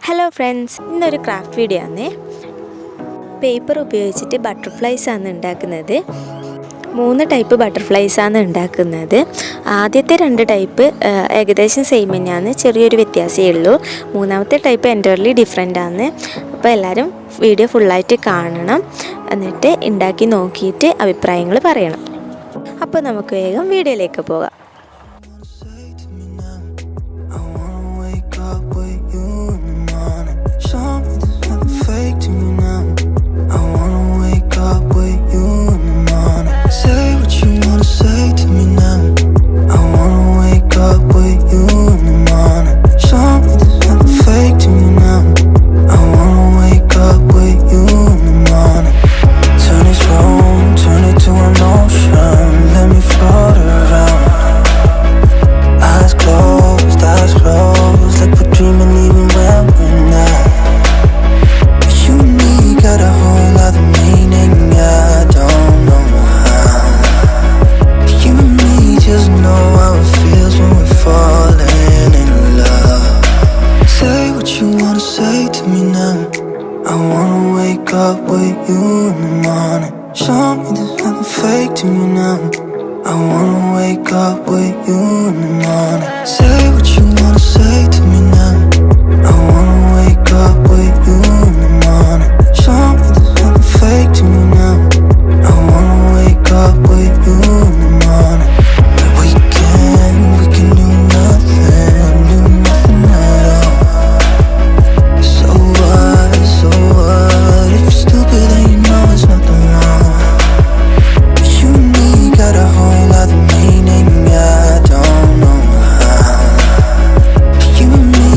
Hello friends, ഇന്നൊരു craft video ആണ്. Paper ഉപയോഗിച്ചിട്ട് ബട്ടർഫ്ലൈസ് ആണ് ഉണ്ടാക്കുന്നത്. 3 ടൈപ്പ് ബട്ടർഫ്ലൈസ് ആണ് ഉണ്ടാക്കുന്നത്. ആദ്യത്തെ 2 ടൈപ്പ് ഏകദേശം സെയിം തന്നെയാണ്, ചെറിയൊരു വ്യത്യാസമേ ഉള്ളൂ. മൂന്നാമത്തെ ടൈപ്പ് എൻ്റർലി ഡിഫറെൻ്റ് ആണ്. അപ്പോൾ എല്ലാവരും വീഡിയോ ഫുള്ളായിട്ട് കാണണം, എന്നിട്ട് ഉണ്ടാക്കി നോക്കിയിട്ട് അഭിപ്രായങ്ങൾ പറയണം. അപ്പോൾ നമുക്ക് വേഗം വീഡിയോയിലേക്ക് പോകാം. I wanna wake up with you in the morning. Show me there's nothing fake to me now. I wanna wake up with you in the morning. Say what you wanna say to me now. I wanna wake up with you in the morning. Show me there's nothing fake to me now. I wanna wake up with you in the morning. We can do nothing at all. So what, if you're stupid then you know it's nothing wrong. You and me got a whole lot of meaning, I don't know how. You and me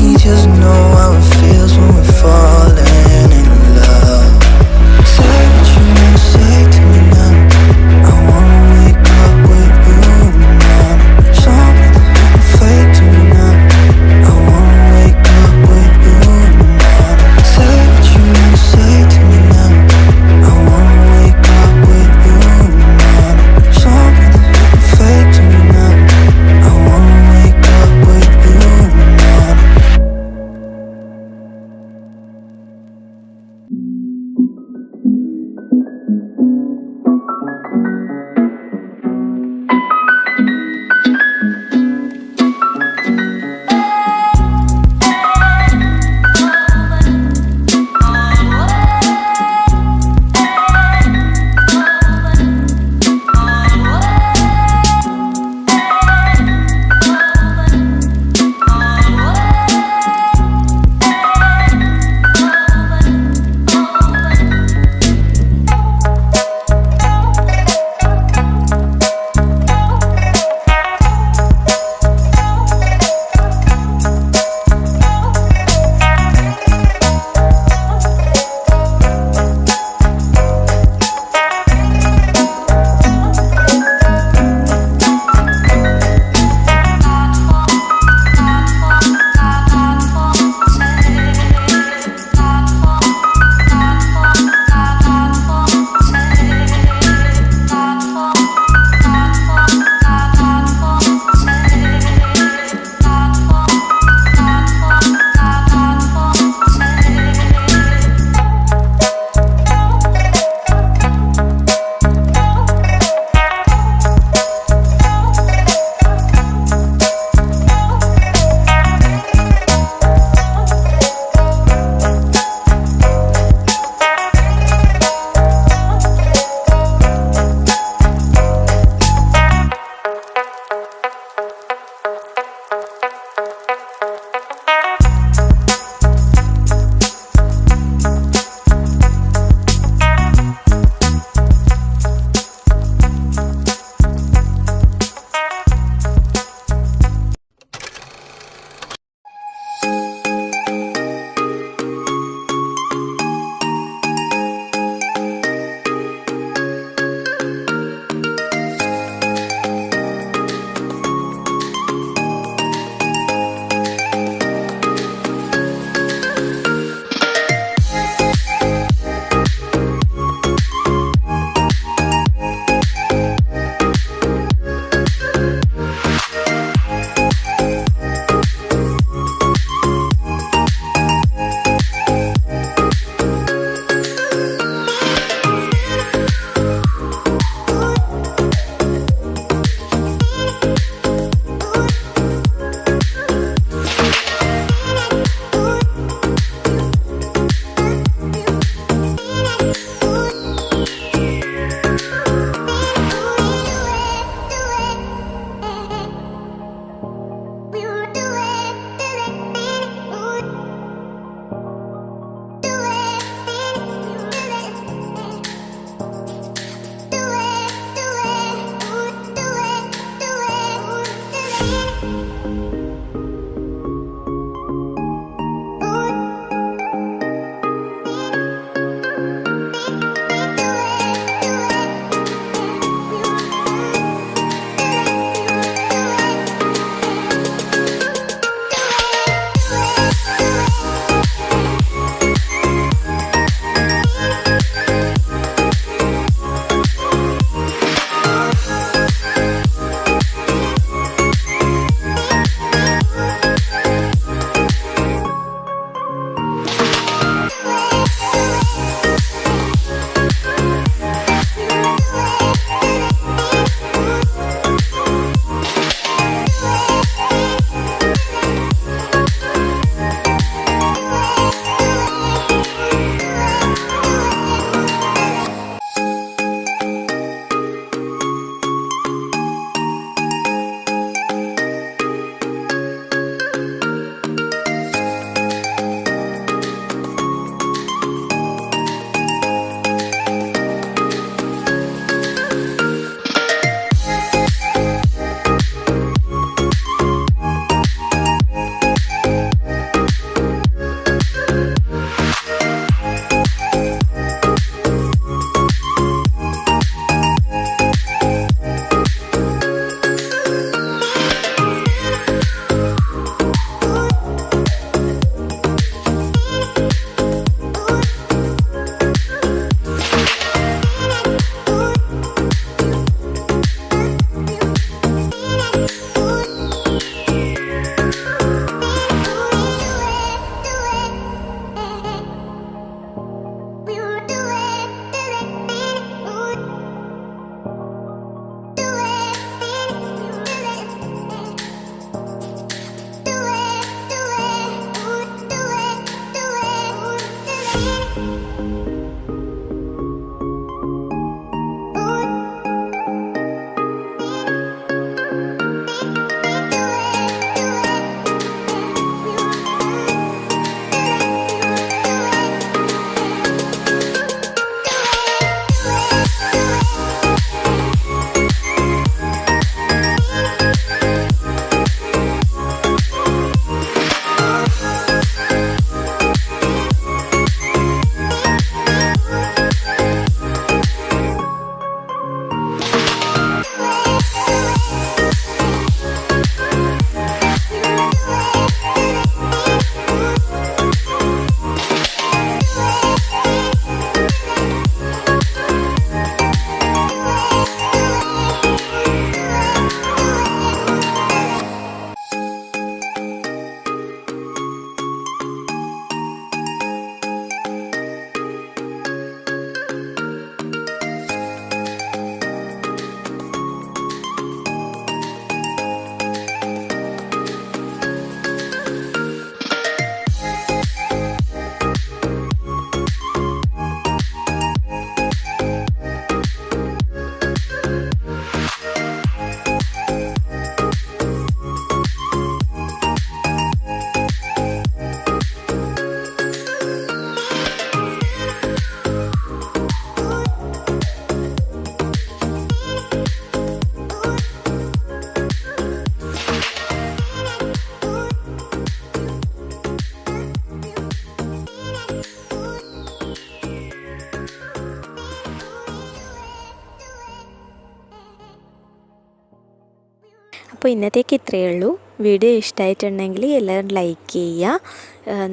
അപ്പോൾ ഇന്നത്തേക്ക് ഇത്രയേ ഉള്ളൂ. Video ഇഷ്ടമായിട്ടുണ്ടെങ്കിൽ എല്ലാവരും like ചെയ്യുക,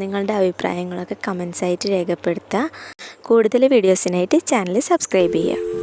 നിങ്ങളുടെ അഭിപ്രായങ്ങളൊക്കെ comments ആയിട്ട് രേഖപ്പെടുത്തുക. കൂടുതൽ വീഡിയോസിനായിട്ട് ചാനൽ സബ്സ്ക്രൈബ് ചെയ്യുക.